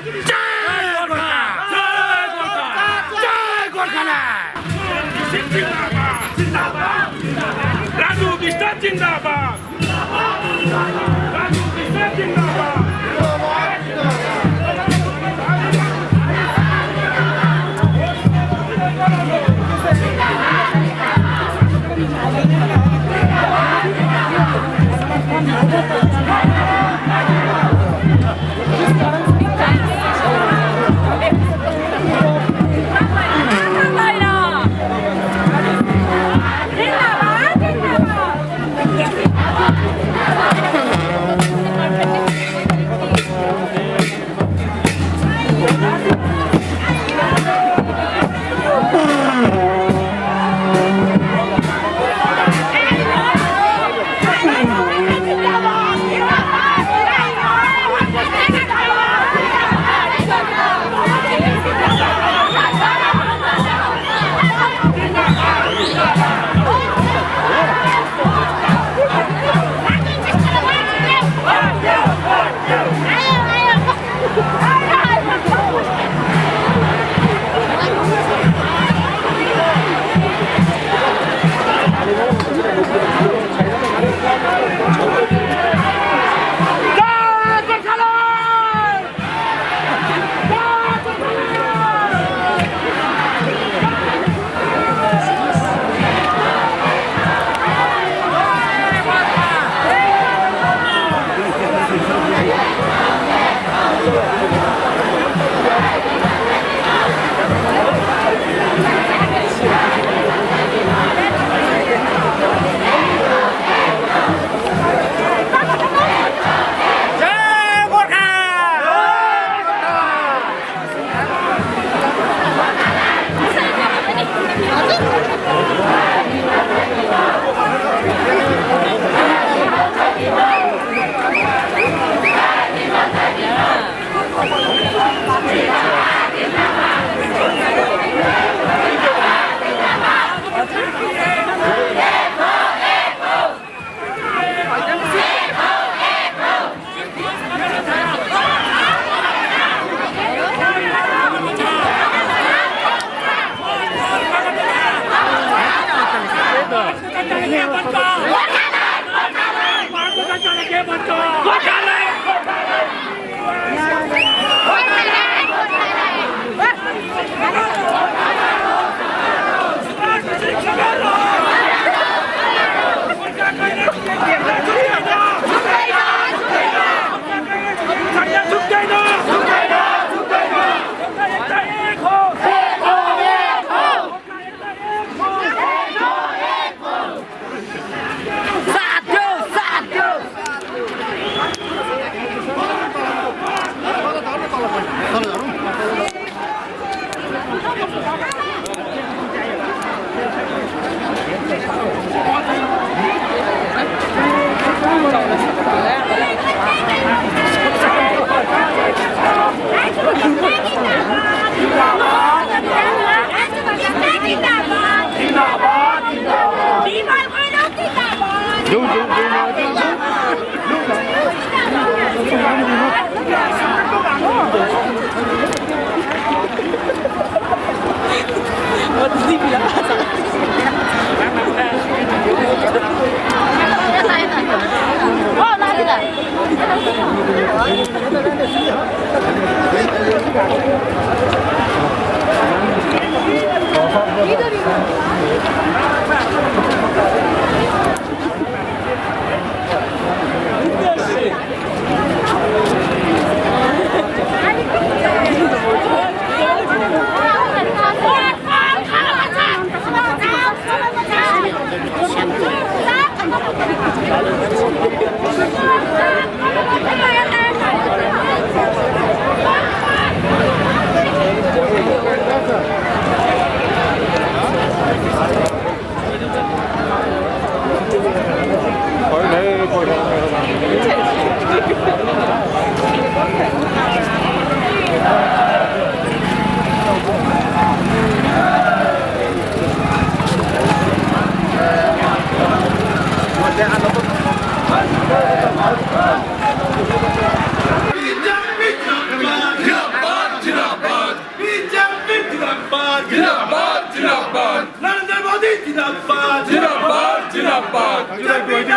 জয় গোর্খা জয় গোর্খা জয় গোর্খাল্যান্ড জিন্দাবাদ রাজু বিশ্বাস জিন্দাবাদ রাজু বিশ্বাস জিন্দাবাদ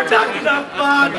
जिंदाबाद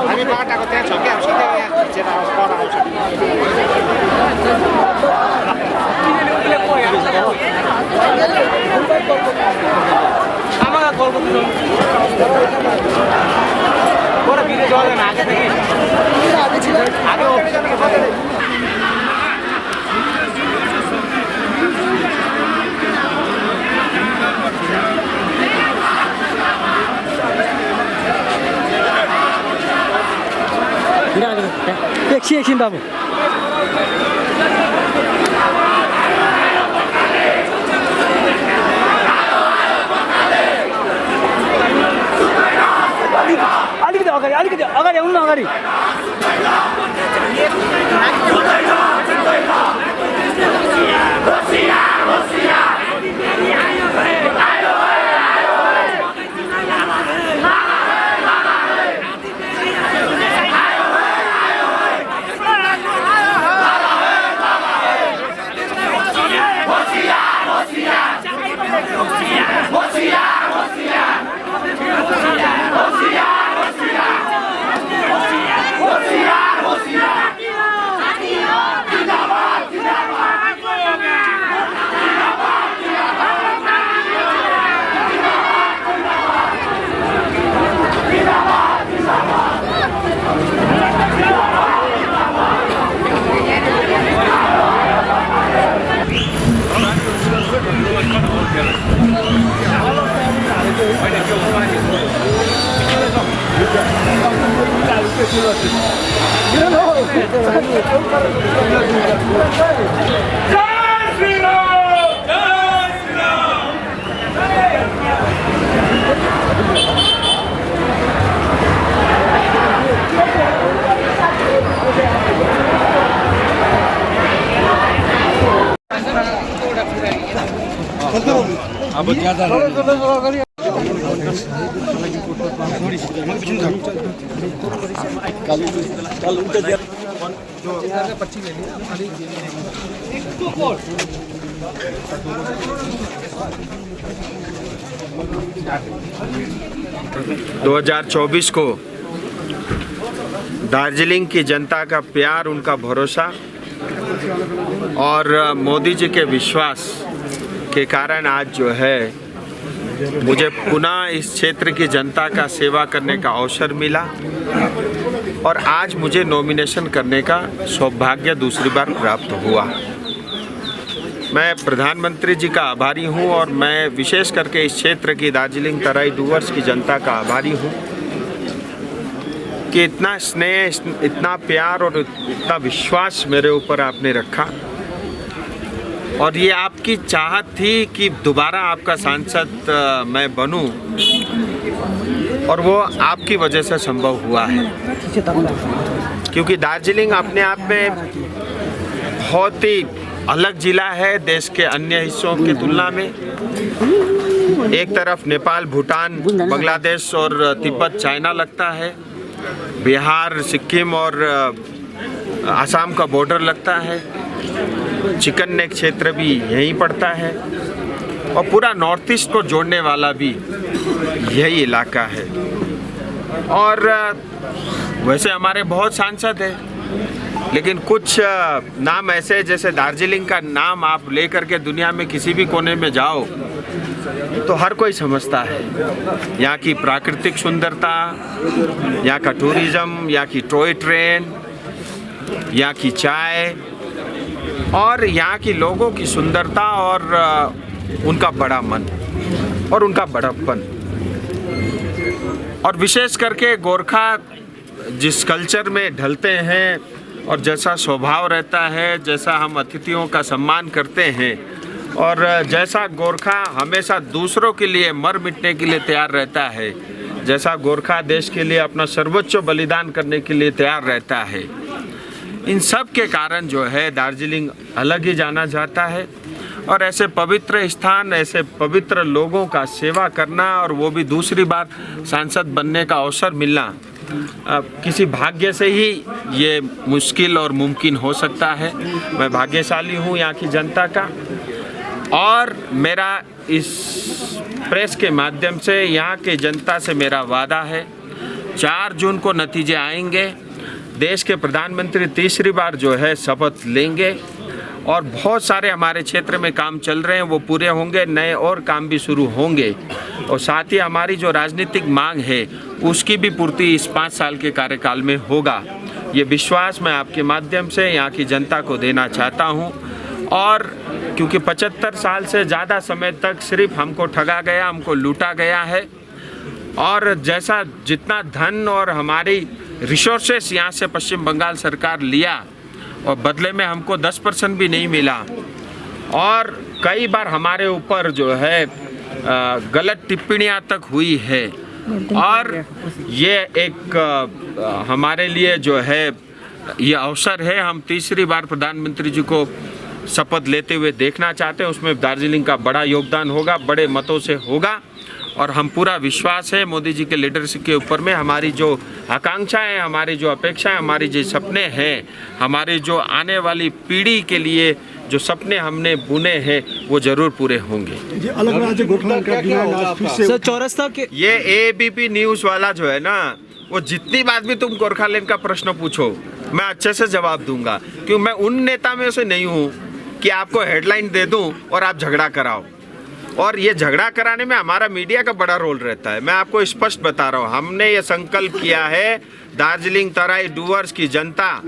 हामी बाटाको त्यहाँ छ कि अब सिधै यहाँ खिचेर पर आउँछ आमाका कलको बडा भिडियो जलेन आएको थियो कि आगे एकछिन बाबु अलिकति अगाडि आउनु न अगाडि अब ज्यादा ...2024 को दार्जिलिंग की जनता का प्यार, उनका भरोसा और मोदी जी के विश्वास के कारण आज जो है मुझे पुनः इस क्षेत्र की जनता का सेवा करने का अवसर मिला और आज मुझे नॉमिनेशन करने का सौभाग्य दूसरी बार प्राप्त हुआ। मैं प्रधानमंत्री जी का आभारी हूं और मैं विशेष करके इस क्षेत्र की दार्जिलिंग तराई डूवर्स की जनता का आभारी हूं कि इतना स्नेह, इतना प्यार और इतना विश्वास मेरे ऊपर आपने रखा और ये आपकी चाहत थी कि दोबारा आपका सांसद मैं बनूं और वो आपकी वजह से संभव हुआ है, क्योंकि दार्जिलिंग अपने आप में बहुत ही अलग जिला है देश के अन्य हिस्सों की तुलना में। एक तरफ नेपाल, भूटान, बांग्लादेश और तिब्बत, चाइना लगता है, बिहार, सिक्किम और आसाम का बॉर्डर लगता है, चिकन नेक क्षेत्र भी यहीं पड़ता है और पूरा नॉर्थ ईस्ट को जोड़ने वाला भी यही इलाका है। और वैसे हमारे बहुत सांसद हैं, लेकिन कुछ नाम ऐसे, जैसे दार्जिलिंग का नाम आप लेकर के दुनिया में किसी भी कोने में जाओ तो हर कोई समझता है यहाँ की प्राकृतिक सुंदरता, यहाँ का टूरिज्म, यहाँ की टॉय ट्रेन, यहाँ की चाय और यहाँ की लोगों की सुंदरता और उनका बड़ा मन और उनका बड़प्पन। और विशेष करके गोरखा जिस कल्चर में ढलते हैं और जैसा स्वभाव रहता है, जैसा हम अतिथियों का सम्मान करते हैं और जैसा गोरखा हमेशा दूसरों के लिए मर मिटने के लिए तैयार रहता है, जैसा गोरखा देश के लिए अपना सर्वोच्च बलिदान करने के लिए तैयार रहता है, इन सब के कारण जो है दार्जिलिंग अलग ही जाना जाता है। और ऐसे पवित्र स्थान, ऐसे पवित्र लोगों का सेवा करना और वो भी दूसरी बार सांसद बनने का अवसर मिलना किसी भाग्य से ही ये मुश्किल और मुमकिन हो सकता है। मैं भाग्यशाली हूँ यहाँ की जनता का और मेरा इस प्रेस के माध्यम से यहाँ के जनता से मेरा वादा है, 4 जून को नतीजे आएंगे, देश के प्रधानमंत्री तीसरी बार जो है शपथ लेंगे और बहुत सारे हमारे क्षेत्र में काम चल रहे हैं वो पूरे होंगे, नए और काम भी शुरू होंगे और साथ ही हमारी जो राजनीतिक मांग है उसकी भी पूर्ति इस 5 साल के कार्यकाल में होगा। ये विश्वास मैं आपके माध्यम से यहाँ की जनता को देना चाहता हूँ। और क्योंकि 75 साल से ज़्यादा समय तक सिर्फ हमको ठगा गया, हमको लूटा गया है और जैसा जितना धन और हमारी रिसोर्सेस यहाँ से पश्चिम बंगाल सरकार लिया और बदले में हमको 10% भी नहीं मिला और कई बार हमारे ऊपर जो है गलत टिप्पणियाँ तक हुई है और ये एक हमारे लिए जो है ये अवसर है, हम तीसरी बार प्रधानमंत्री जी को शपथ लेते हुए देखना चाहते हैं। उसमें दार्जिलिंग का बड़ा योगदान होगा, बड़े मतों से होगा और हम पूरा विश्वास है मोदी जी के लीडरशिप के ऊपर में। हमारी जो आकांक्षाएं, हमारी जो अपेक्षाएं, हमारी जो सपने हैं, हमारी जो आने वाली पीढ़ी के लिए जो सपने हमने बुने हैं वो जरूर पूरे होंगे। अलग राज्य गोरखा का अभियान फिर से चौरस्ता के ये एबीपी न्यूज़ वाला जो है ना, वो जितनी बात भी तुम गोरखालैंड का प्रश्न पूछो मैं अच्छे से जवाब दूंगा, क्योंकि मैं उन नेता में से नहीं हूँ कि आपको हेडलाइन दे दूं और आप झगड़ा कराओ। और ये झगड़ा कराने में हमारा मीडिया का बड़ा रोल रहता है। मैं आपको स्पष्ट बता रहा हूँ, हमने ये संकल्प किया है दार्जिलिंग तराई डूवर्स की जनता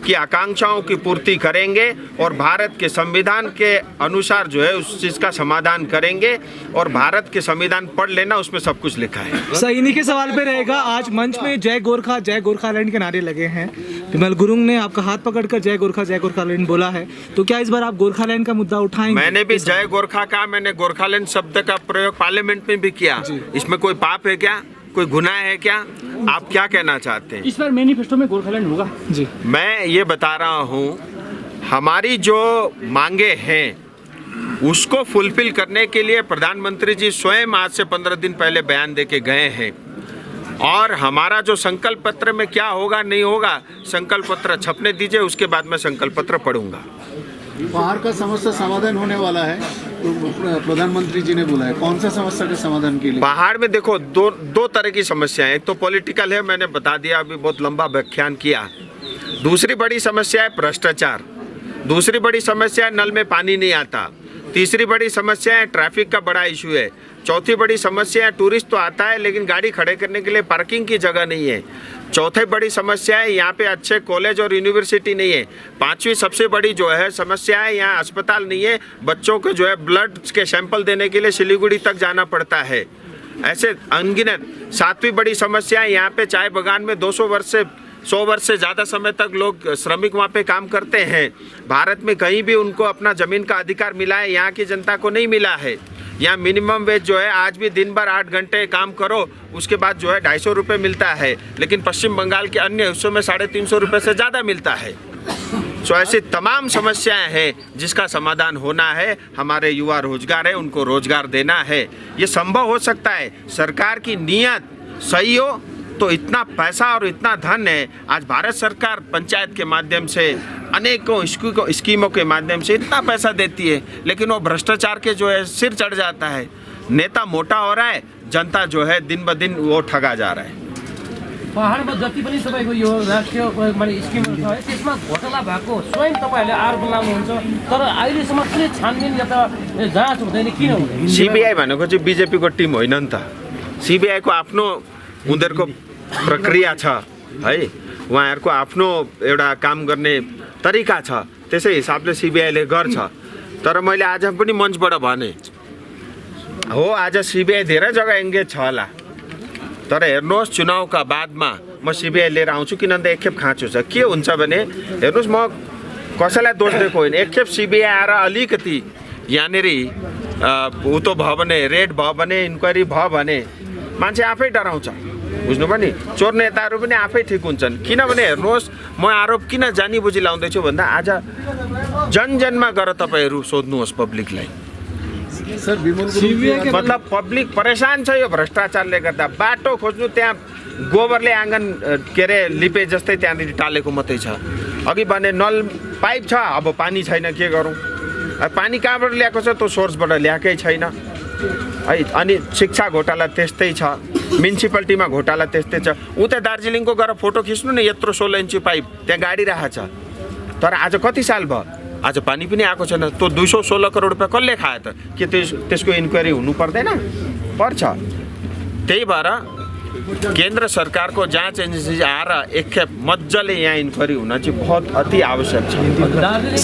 की आकांक्षाओं की पूर्ति करेंगे और भारत के संविधान के अनुसार जो है उस चीज़ का समाधान करेंगे। और भारत के संविधान पढ़ लेना, उसमें सब कुछ लिखा है। सर, इन्हीं के सवाल पे रहेगा। आज मंच में जय गोरखा, जय गोरखालैंड के नारे लगे हैं। विमल गुरुंग ने आपका हाथ पकड़कर जय गोरखालैंड बोला है, तो क्या इस बार आप गोरखालैंड का मुद्दा उठाएंगे? मैंने भी जय गोरखा कहा, मैंने गोरखालैंड शब्द का प्रयोग पार्लियामेंट में भी किया। इसमें कोई पाप है क्या, कोई गुनाह है क्या? आप क्या कहना चाहते हैं? इस बार मैनिफेस्टो में गोरखालैंड होगा जी। मैं ये बता रहा हूँ, हमारी जो मांगे हैं उसको फुलफिल करने के लिए प्रधानमंत्री जी स्वयं आज से 15 दिन पहले बयान दे के गए हैं और हमारा जो संकल्प पत्र में क्या होगा नहीं होगा, संकल्प पत्र छपने दीजिए, उसके बाद मैं संकल्प पत्र पढ़ूंगा। पहाड़ का समस्या समाधान होने वाला है, तो प्रधानमंत्री जी ने बोला है। कौन सा समस्या के समाधान के लिए? पहाड़ में देखो दो तरह की समस्या है। एक तो पॉलिटिकल है, मैंने बता दिया, अभी बहुत लंबा व्याख्यान किया। दूसरी बड़ी समस्या है भ्रष्टाचार। दूसरी बड़ी समस्या है नल में पानी नहीं आता। तीसरी बड़ी समस्या है ट्रैफिक का बड़ा इशू है। चौथी बड़ी समस्या है टूरिस्ट तो आता है लेकिन गाड़ी खड़े करने के लिए पार्किंग की जगह नहीं है। चौथी बड़ी समस्या है यहाँ पे अच्छे कॉलेज और यूनिवर्सिटी नहीं है। पांचवी सबसे बड़ी जो है समस्या है यहाँ अस्पताल नहीं है। बच्चों को जो है ब्लड के सैंपल देने के लिए सिलीगुड़ी तक जाना पड़ता है। ऐसे अनगिनत। सातवीं बड़ी समस्या है यहाँ पे चाय बागान में 200 वर्ष से 100 वर्ष से ज़्यादा समय तक लोग श्रमिक वहाँ पे काम करते हैं। भारत में कहीं भी उनको अपना ज़मीन का अधिकार मिला है, यहाँ की जनता को नहीं मिला है। यहाँ मिनिमम वेज जो है आज भी दिन भर 8 घंटे काम करो, उसके बाद जो है 250 रुपये मिलता है, लेकिन पश्चिम बंगाल के अन्य हिस्सों में 350 रुपये से ज़्यादा मिलता है। सो ऐसी तमाम समस्याएं हैं जिसका समाधान होना है। हमारे युवा रोजगार है, उनको रोजगार देना है। ये संभव हो सकता है सरकार की नीयत सही हो तो इतना पैसा और इतना धन है। आज भारत सरकार पंचायत के माध्यम से अनेकों स्कीमों के माध्यम से इतना पैसा देती है, लेकिन वो भ्रष्टाचार के जो है सिर चढ़ जाता है। नेता मोटा हो रहा है, जनता जो है दिन ब दिन वो ठगा जा रहा है। पहाडमा जति पनि तपाईको यो राष्ट्रिय माने स्किमहरु छ है त्यसमा घोटाला भएको स्वयं तपाईहरुले आरोप लगाउनुहुन्छ, तर अहिलेसम्म कुनै छानबिन या त जाँच हुँदैन, किन हुँदैन? सीबीआई भनेको चाहिँ बीजेपीको टिम होइन नि त। सीबीआई को आफ्नो उनीहरूको प्रक्रिया छ है, उहाँहरूको आफ्नो एउटा काम गर्ने तरिका छ, त्यसै हिसाबले सीबीआईले गर्छ। तर मैले आज पनि मञ्चबाट भने हो, आज सीबीआई धेरै जग्गा एङ्गेज छ होला, तर हेर्नुहोस् चुनावका बादमा म सीबीआई लिएर आउँछु, किनभने एकखेप खाँचो छ। के हुन्छ भने हेर्नुहोस्, म कसैलाई दोष दिएको होइन, एकखेप सीबीआई आएर अलिकति यहाँनिर उतो भयो भने, रेड भयो भने, इन्क्वायरी भयो भने मान्छे आफै डराउँछ, बुझ्नुभयो नि। चोर नेताहरू पनि आफै ठिक हुन्छन्। किनभने हेर्नुहोस्, म आरोप किन जानी बुझी लाउँदैछु भन्दा आज जनजनमा गएर तपाईँहरू सोध्नुहोस् पब्लिकलाई। सर मतलब पब्लिक परेशान छ यो भ्रष्टाचारले गर्दा। बाटो खोज्नु त्यहाँ गोबरले आँगन के अरे लिपे जस्तै त्यहाँनिर टालेको मात्रै छ। अघि भने नल पाइप छ, अब पानी छैन, के गरौँ? पानी कहाँबाट ल्याएको छ? त्यो सोर्सबाट ल्याएकै छैन है। अनि शिक्षा घोटाला त्यस्तै छ, म्युनिसिपालिटीमा घोटाला त्यस्तै छ। उता दार्जिलिङको गएर फोटो खिच्नु न, यत्रो 16 इन्ची पाइप त्यहाँ गाडी राखेको छ, तर आज कति साल भयो आज पानी पनि आएको छैन। त्यो 216 करोड रुपियाँ कसले खायो त? के त्यसको इन्क्वायरी हुनु पर्दैन? पर्छ। त्यही भएर केन्द्र सरकारको जाँच एजेन्सी आएर एकखेप मजाले यहाँ इन्क्वायरी हुन चाहिँ बहुत अति आवश्यक छ।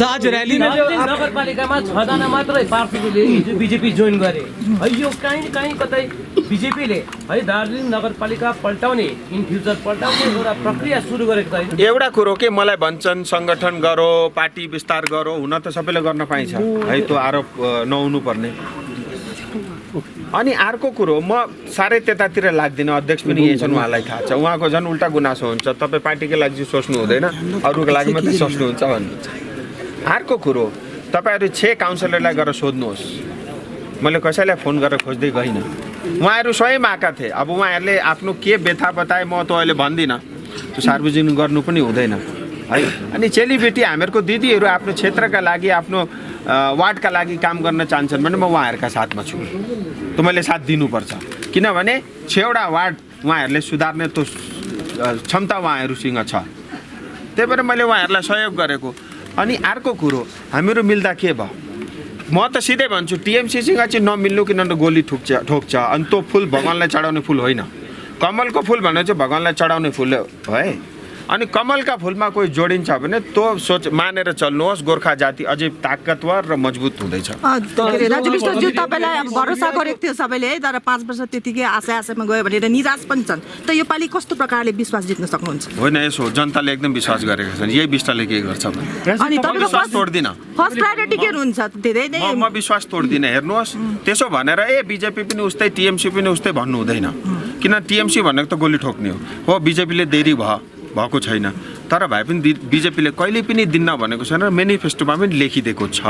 आज रैली में नगरपालिकामा 6 जना मात्रै पार्टीले बीजेपी जोइन गरे है। यो कहीँ कतै बीजेपीले है दार्जिलिङ नगरपालिका पल्टाउने, इन फ्युचर पल्टाउने एउटा प्रक्रिया सुरु गरेको छ। एउटा कुरो के मलाई भन्छन् सङ्गठन गरो, पार्टी विस्तार गरो, हुन त सबैले गर्न पाइन्छ है, त्यो आरोप नहुनु पर्ने। अनि अर्को कुरो, म साह्रै त्यतातिर लाग्दिनँ, अध्यक्ष पनि यही छन्, उहाँलाई थाहा छ। उहाँको झन् उल्टा गुनासो हुन्छ, तपाईँ पार्टीकै लागि सोच्नु हुँदैन, अरूको लागि मात्रै सोच्नुहुन्छ भन्नुहुन्छ। अर्को कुरो, तपाईँहरू 6 काउन्सिलरलाई गएर सोध्नुहोस्। मैले कसैलाई फोन गरेर खोज्दै गइनँ, उहाँहरू स्वयं आएका थिए। अब उहाँहरूले आफ्नो के व्यथा बताए म त अहिले भन्दिनँ, त्यो सार्वजनिक गर्नु पनि हुँदैन है। अनि चेलीबेटी हामीहरूको दिदीहरू आफ्नो क्षेत्रका लागि, आफ्नो वार्डका लागि काम गर्न चाहन्छन् भने म उहाँहरूका साथमा छु, त मैले साथ दिनुपर्छ। किनभने 6वटा वार्ड उहाँहरूले सुधार्ने त्यो क्षमता उहाँहरूसँग छ, त्यही भएर मैले उहाँहरूलाई सहयोग गरेको। अनि अर्को कुरो, हामीहरू मिल्दा के भयो? म त सिधै भन्छु, टिएमसीसँग चाहिँ नमिल्नु, किनभने गोली ठोक्छ। अनि त्यो फुल भगवान्लाई चढाउने फुल होइन। कमलको फुल भनेर चाहिँ भगवान्लाई चढाउने फुल हो है। अनि कमलका फुलमा कोही जोडिन्छ भने त्यो सोच मानेर चल्नुहोस्, गोर्खा जाति अझै ताकतवर र मजबुत हुँदैछ। राजु विष्टज्यू, तपाईँलाई अब भरोसा गरेको थियो सबैले है, तर 5 वर्ष त्यतिकै आशामा गयो भनेर निराश पनि छन्। त यो पालि कस्तो प्रकारले विश्वास जित्न सक्नुहुन्छ? होइन, यसो जनताले एकदम विश्वास गरेका छन्, यही विष्टले के गर्छ भने। अनि तपाईँको विश्वास तोड्दिनँ, फर्स्ट प्रायोरिटी के हुन्छ? धेरै नै म विश्वास तोड्दिनँ। हेर्नुहोस्, त्यसो भनेर बीजेपी पनि उस्तै, टिएमसी पनि उस्तै भन्नु हुँदैन। किन टिएमसी भनेको त गोली ठोक्ने हो, बीजेपीले देरी भएको छैन। तर भए पनि बिजेपीले कहिले पनि दिन्न भनेको छैन र मेनिफेस्टोमा पनि लेखिदिएको छ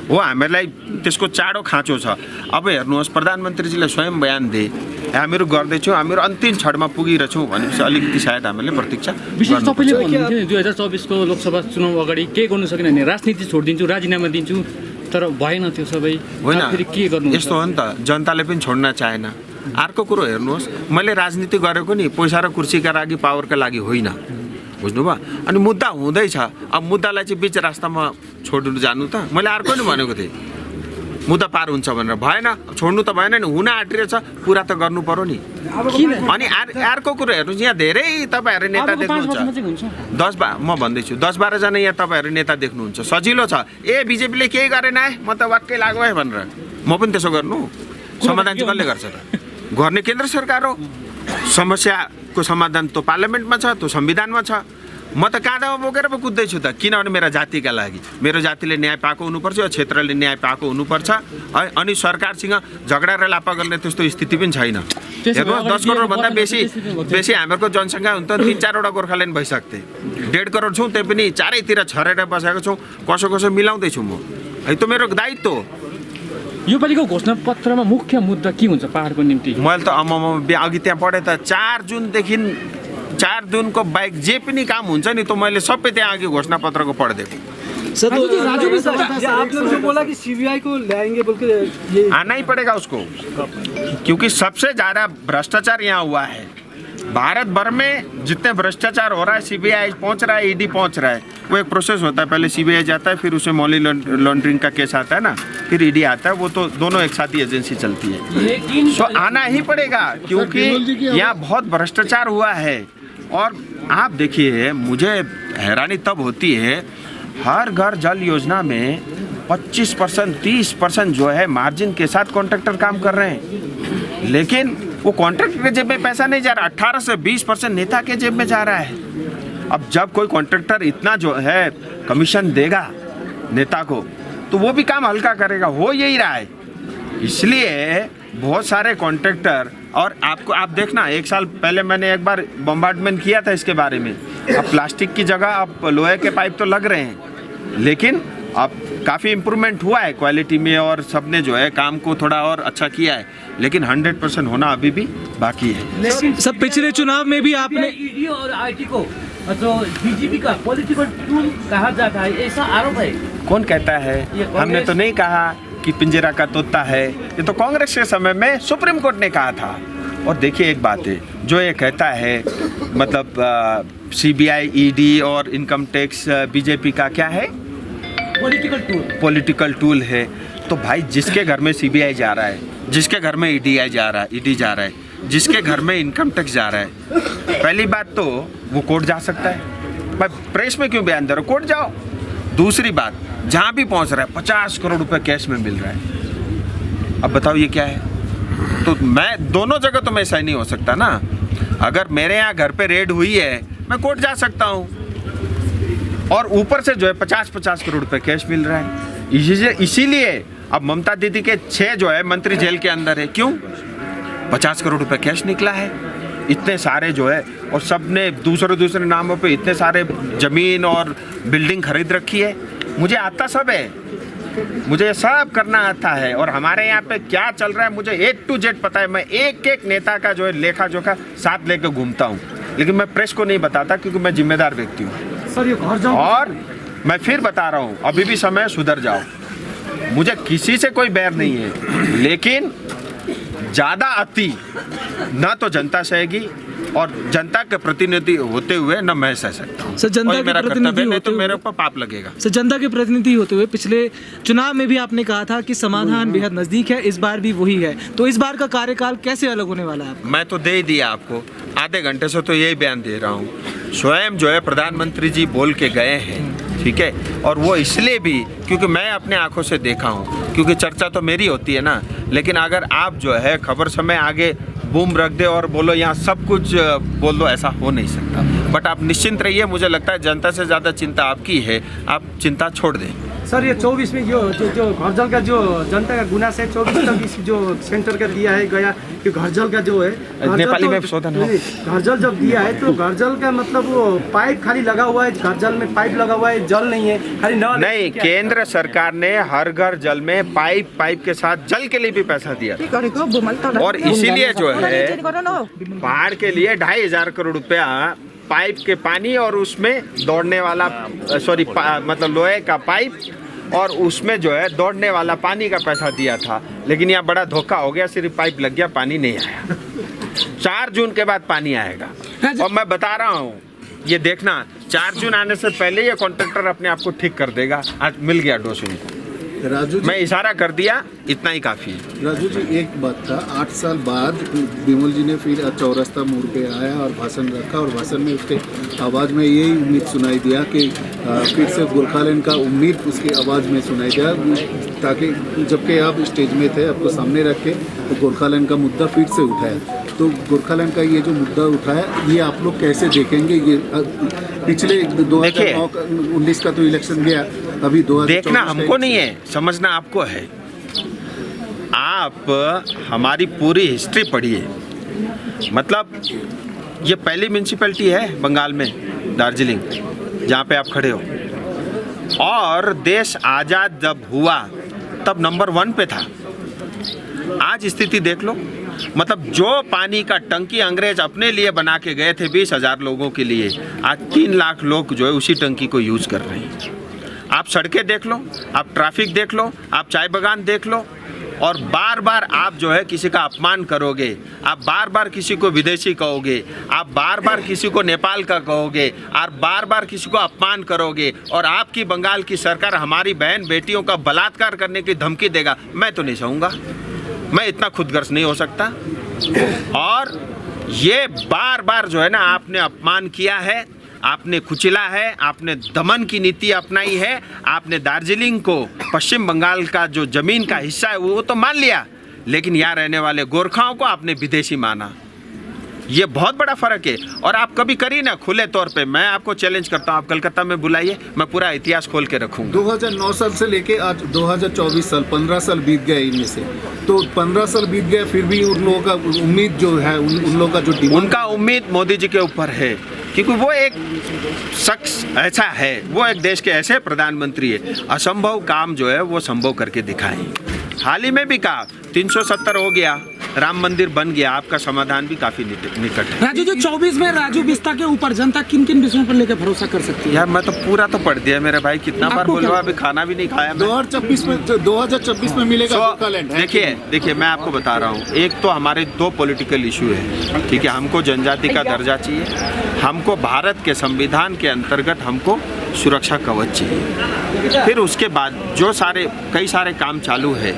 हो। हामीलाई त्यसको चाँडो खाँचो छ। अब हेर्नुहोस्, प्रधानमन्त्रीजीले स्वयं बयान दिए हामीहरू गर्दैछौँ, हामीहरू अन्तिम क्षणमा पुगिरहेछौँ भनेपछि अलिकति सायद हामीले प्रतीक्षा विशेष तपाईँले भन्नुहुन्थ्यो 2024को लोकसभा चुनाव अगाडि केही गर्नु सकेन भने राजनीति छोडिदिन्छु, राजीनामा दिन्छु, तर भएन त्यो सबै। होइन, फेरि के गर्नु? यस्तो हो नि त, जनताले पनि छोड्न चाहेन। अर्को कुरो हेर्नुहोस्, मैले राजनीति गरेको नि पैसा र कुर्सीका लागि, पावरका लागि होइन, बुझ्नुभयो? अनि मुद्दा हुँदैछ, अब मुद्दालाई चाहिँ बिच रास्तामा छोड्नु जानु त मैले अर्को नि भनेको थिएँ, मुद्दा पार हुन्छ भनेर। भएन, छोड्नु त भएन नि, हुन आँटिरहेछ, पुरा त गर्नु पर्यो नि। अनि अर्को कुरो हेर्नुहोस्, यहाँ धेरै तपाईँहरू नेता देख्नुहुन्छ, म भन्दैछु 10-12 जना यहाँ तपाईँहरू नेता देख्नुहुन्छ, सजिलो छ। ए बिजेपीले केही गरेन है, म त वाक्कै लाग्यो है भनेर, म पनि त्यसो गर्नु? समाधान चाहिँ कसले गर्छ त? गर्ने केन्द्र सरकार हो। समस्याको समाधान त पार्लियामेन्टमा छ, त्यो संविधानमा छ। म त काँधामा बोकेर पो कुद्दैछु त, किनभने मेरा जातिका लागि, मेरो जातिले न्याय पाएको हुनुपर्छ, यो क्षेत्रले न्याय पाएको हुनुपर्छ है। अनि सरकारसँग झगडा र लापा गर्ने त्यस्तो स्थिति पनि छैन। हेर्नुहोस्, 10 करोडभन्दा बेसी हामीहरूको जनसङ्ख्या हुन त 3-4वटा गोर्खाल्यान्ड भइसक्थे, 1.5 करोड छौँ, त्यही पनि चारैतिर छरेर बसेको छौँ, कसो मिलाउँदैछु म है। त मेरो दायित्व हो। योपालिको घोषणापत्रमा मुख्य मुद्दा के हुन्छ पहाडको निम्ति? मैले त अघि त्यहाँ पढेँ त, 4 जुनदेखि 4 जुनको बाहेक जे पनि काम हुन्छ नि, त मैले सबै त्यहाँ अघि घोषणापत्रको पढिदिएको। सर तो राजू भी आप लोग जो बोला कि सीबीआई को लाएंगे बोल के ये आना ही पड़ेगा उसको, क्योंकि सबसे ज़्यादा भ्रष्टाचार यहाँ हुआ है। भारत भर में जितने भ्रष्टाचार हो रहा है, सीबीआई पहुंच रहा है, ईडी पहुंच रहा है। वो एक प्रोसेस होता है, पहले सीबीआई जाता है, फिर उसमें मनी लॉन्ड्रिंग का केस आता है ना, फिर ईडी आता है, वो तो दोनों एक साथ ही एजेंसी चलती है। तो आना ही पड़ेगा, क्योंकि यहाँ बहुत भ्रष्टाचार हुआ है। और आप देखिए, मुझे हैरानी तब होती है, हर घर जल योजना में 25%, 30% जो है मार्जिन के साथ कॉन्ट्रैक्टर काम कर रहे हैं, लेकिन वो कॉन्ट्रैक्टर के जेब में पैसा नहीं जा रहा, 18 से 20% नेता के जेब में जा रहा है। अब जब कोई कॉन्ट्रैक्टर इतना जो है कमीशन देगा नेता को, तो वो भी काम हल्का करेगा, हो यही रहा है। इसलिए बहुत सारे कॉन्ट्रैक्टर, और आप देखना, 1 साल पहले मैंने एक बार बम्बार्डमेंट किया था इसके बारे में। अब प्लास्टिक की जगह अब लोहे के पाइप तो लग रहे हैं, लेकिन अब काफ़ी इम्प्रूवमेंट हुआ है क्वालिटी में, और सबने जो है काम को थोड़ा और अच्छा किया है, लेकिन 100% होना अभी भी बाकी है। सब पिछले चुनाव में भी आपने ईडी और आईटी को तो बीजेपी का पॉलिटिकल टूल कहा जाता है, ऐसा आरोप है। कौन कहता है? हमने तो नहीं कहा कि पिंजरा का तोता है, ये तो कांग्रेस के समय में सुप्रीम कोर्ट ने कहा था। और देखिए एक बात है, जो ये कहता है मतलब सीबीआई, ईडी और इनकम टैक्स बीजेपी का क्या है? पॉलिटिकल टूल है। तो भाई जिसके घर में सीबीआई जा रहा है, जिसके घर में ईडी जा रहा है, जिसके घर में इनकम टैक्स जा रहा है, पहली बात तो वो कोर्ट जा सकता है। भाई प्रेस में क्यों बयान दे रहे हो? कोर्ट जाओ। दूसरी बात, जहाँ भी पहुँच रहा है 50 करोड़ रुपए कैश में मिल रहा है। अब बताओ ये क्या है? तो मैं दोनों जगह तो मैं सही नहीं हो सकता ना। अगर मेरे यहाँ घर पे रेड हुई है, मैं कोर्ट जा सकता हूँ, और ऊपर से जो है 50-50 करोड़ रुपए कैश मिल रहा है। इसीलिए अब ममता दीदी के 6 जो है मंत्री जेल के अंदर है। क्यों? 50 करोड़ रुपए कैश निकला है। इतने सारे जो है, और सब ने दूसरे नामों पे इतने सारे ज़मीन और बिल्डिंग खरीद रखी है। मुझे आता सब है, मुझे सब करना आता है। और हमारे यहाँ पे क्या चल रहा है मुझे A to Z पता है। मैं एक नेता का जो है लेखा जोखा साथ लेकर घूमता हूँ, लेकिन मैं प्रेस को नहीं बताता, क्योंकि मैं जिम्मेदार व्यक्ति हूँ। और मैं फिर बता रहा हूँ, अभी भी समय, सुधर जाओ। मुझे किसी से कोई बैर नहीं है, लेकिन ज़्यादा अति न तो जनता सहेगी, और जनता के प्रतिनिधि होते हुए न मैं सह सकता हूँ। सर, जनता के प्रतिनिधि नहीं होते तो हुए मेरे ऊपर पाप लगेगा। सर, जनता के प्रतिनिधि होते हुए पिछले चुनाव में भी आपने कहा था कि समाधान बेहद नजदीक है, इस बार भी वही है। तो इस बार का कार्यकाल कैसे अलग होने वाला है? मैं तो दे ही दिया आपको, आधे घंटे से तो यही बयान दे रहा हूँ। स्वयं जो है प्रधानमंत्री जी बोल के गए हैं, ठीक है। और वो इसलिए भी क्योंकि मैं अपने आंखों से देखा हूँ, क्योंकि चर्चा तो मेरी होती है ना। लेकिन अगर आप जो है खबर समय आगे बूम रख दे और बोलो यहाँ सब कुछ बोल दो, ऐसा हो नहीं सकता। बट आप निश्चिंत रहिए, मुझे लगता है जनता से ज़्यादा चिंता आपकी है, आप चिंता छोड़ दें। सर ये 24 में जो घर जल का जो जनता का गुना से 24 तक इस जो सेंटर का दिया है गया कि घर जल का जो है नेपाली में शोधन हो। घर जल जब दिया है तो घर जल का मतलब वो पाइप खाली लगा हुआ है, घर जल में पाइप लगा हुआ है, जल नहीं है, खाली नल। नहीं, केंद्र सरकार ने हर घर जल में पाइप के साथ जल के लिए भी पैसा दिया था। और इसीलिए जो है पहाड़ के लिए 2,500 करोड़ रुपया पाइप के पानी और उसमें दौड़ने वाला मतलब लोहे का पाइप और उसमें जो है दौड़ने वाला पानी का पैसा दिया था। लेकिन यहाँ बड़ा धोखा हो गया, सिर्फ पाइप लग गया, पानी नहीं आया। 4 जून के बाद पानी आएगा। और मैं बता रहा हूँ, ये देखना 4 जून आने से पहले ये कॉन्ट्रैक्टर अपने आप को ठीक कर देगा। आज मिल गया डोज उनको। राजू जी, मैं इशारा कर दिया, इतना ही काफ़ी है। राजू जी, एक बात था, 8 साल बाद बिमल जी ने फिर चौरस्ता मोड़ पे आया और भाषण रखा और भाषण में उसके आवाज़ में यही उम्मीद सुनाई दिया कि फिर से गोरखालैंड का उम्मीद उसकी आवाज़ में सुनाई दिया, ताकि जबकि आप स्टेज में थे, आपको सामने रख के तो गोरखालैंड का मुद्दा फिर से उठाया। तो गोरखालैंड का ये जो मुद्दा उठाया, ये आप लोग कैसे देखेंगे? ये पिछले 2019 का तो इलेक्शन गया, अभी 2024 देखना हमको नहीं है, समझना आपको है। आप हमारी पूरी हिस्ट्री पढ़िए। मतलब ये पहली म्यूनसिपैलिटी है बंगाल में, दार्जिलिंग, जहाँ पे आप खड़े हो। और देश आज़ाद जब हुआ तब नंबर 1 पे था। आज स्थिति देख लो। मतलब जो पानी का टंकी अंग्रेज अपने लिए बना के गए थे 20,000 लोगों के लिए, आज 3 लाख लोग जो है उसी टंकी को यूज़ कर रहे हैं। आप सड़कें देख लो, आप ट्रैफिक देख लो, आप चाय बागान देख लो, और बार बार आप जो है किसी का अपमान करोगे, आप बार बार किसी को विदेशी कहोगे, आप बार बार किसी को नेपाल का कहोगे, और बार बार किसी को अपमान करोगे, और आपकी बंगाल की सरकार हमारी बहन बेटियों का बलात्कार करने की धमकी देगा। मैं तो नहीं सहूँगा, मैं इतना खुदगर्ज नहीं हो सकता। और ये बार बार जो है ना, आपने अपमान किया है, आपने कुचला है, आपने दमन की नीति अपनाई है, आपने दार्जिलिंग को पश्चिम बंगाल का जो जमीन का हिस्सा है वो तो मान लिया, लेकिन यहाँ रहने वाले गोरखाओं को आपने विदेशी माना। ये बहुत बड़ा फर्क है। और आप कभी करिए ना खुले तौर पे, मैं आपको चैलेंज करता हूँ, आप कलकत्ता में बुलाइए, मैं पूरा इतिहास खोल के रखूँगा। 2009 साल से लेके आज 2024 साल, 15 साल बीत गए इनमें से। तो 15 साल बीत गए, फिर भी उन लोगों का उम्मीद जो है, उन लोगों का जो डिमांड, उनका उम्मीद मोदी जी के ऊपर है, क्योंकि वो एक शख्स ऐसा है, वो एक देश के ऐसे प्रधानमंत्री है, असंभव काम जो है वो संभव करके दिखाएं। हाल ही में भी कहा 370 हो गया, राम मंदिर बन गया, आपका समाधान भी काफी निकट है। राजू जी, 24 में राजू बिस्ता के ऊपर जनता किन किन विषयों पर लेकर भरोसा कर सकती है? यार मैं तो पूरा तो पढ़ दिया मेरे भाई, कितना बार बोलो, अभी खाना भी नहीं खाया। 2024 में मिलेगा गोरखालैंड। देखिए मैं आपको बता रहा हूँ, एक तो हमारे 2 पॉलिटिकल इशू है, ठीक है। हमको जनजाति का दर्जा चाहिए, हमको भारत के संविधान के अंतर्गत हमको सुरक्षा कवच चाहिए। फिर उसके बाद जो कई सारे काम चालू है,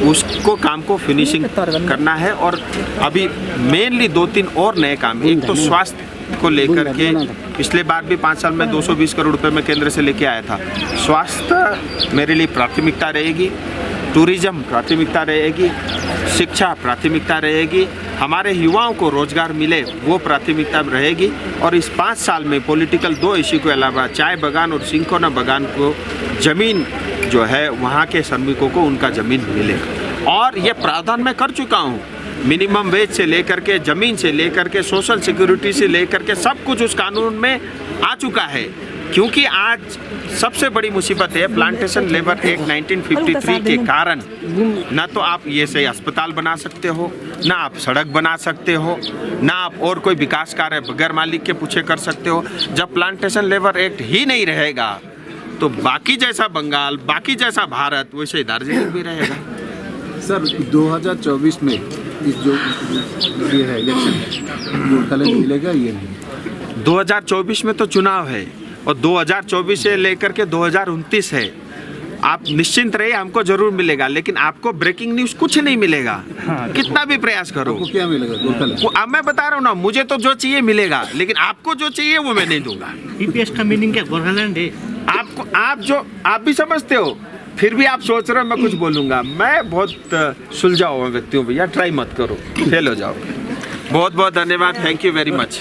उसको काम को फिनिशिंग करना है। और अभी मेनली 2-3 और नए काम, एक तो स्वास्थ्य को लेकर के, पिछले बार भी 5 साल में 220 करोड़ रुपए मैं केंद्र से लेके आया था। स्वास्थ्य मेरे लिए प्राथमिकता रहेगी, टूरिज्म प्राथमिकता रहेगी, शिक्षा प्राथमिकता रहेगी, हमारे युवाओं को रोजगार मिले वो प्राथमिकता रहेगी। और इस 5 साल में पॉलिटिकल 2 इश्यू के अलावा चाय बागान और सिंकोना बागान को जमीन जो है वहाँ के श्रमिकों को उनका ज़मीन मिले। और ये प्रावधान मैं कर चुका हूँ, मिनिमम वेज से लेकर के, ज़मीन से लेकर के, सोशल सिक्योरिटी से लेकर के, सब कुछ उस कानून में आ चुका है। क्योंकि आज सबसे बड़ी मुसीबत है प्लांटेशन लेबर एक्ट 1953 के कारण, ना तो आप ये से अस्पताल बना सकते हो, ना आप सड़क बना सकते हो, ना आप और कोई विकास कार्य बगैर मालिक के पूछे कर सकते हो। जब प्लांटेशन लेबर एक्ट ही नहीं रहेगा तो बाकी जैसा बंगाल, बाकी जैसा भारत, वैसे दार्जिलिंग भी रहेगा। सर 2024 में इस जो ये है इलेक्शन है, गोरखालैंड मिलेगा ये नहीं? 2024 में तो चुनाव है और 2024 से लेकर के 2029 है। आप निश्चिंत रहिए, हमको जरूर मिलेगा, लेकिन आपको ब्रेकिंग न्यूज कुछ नहीं मिलेगा। कितना भी प्रयास करो। आपको क्या मिलेगा गोरखालैंड? अब मैं बता रहा हूँ ना, मुझे तो जो चाहिए मिलेगा, लेकिन आपको जो चाहिए वो मैं नहीं दूंगा। ईपीएस का मीनिंग क्या गोरखालैंड है? आप भी समझते हो, फिर भी आप सोच रहे हो मैं कुछ बोलूंगा। मैं बहुत सुलझा हुआ व्यक्ति हूँ भैया, ट्राई मत करो, फेल हो जाओगे। बहुत बहुत धन्यवाद, थैंक यू वेरी मच।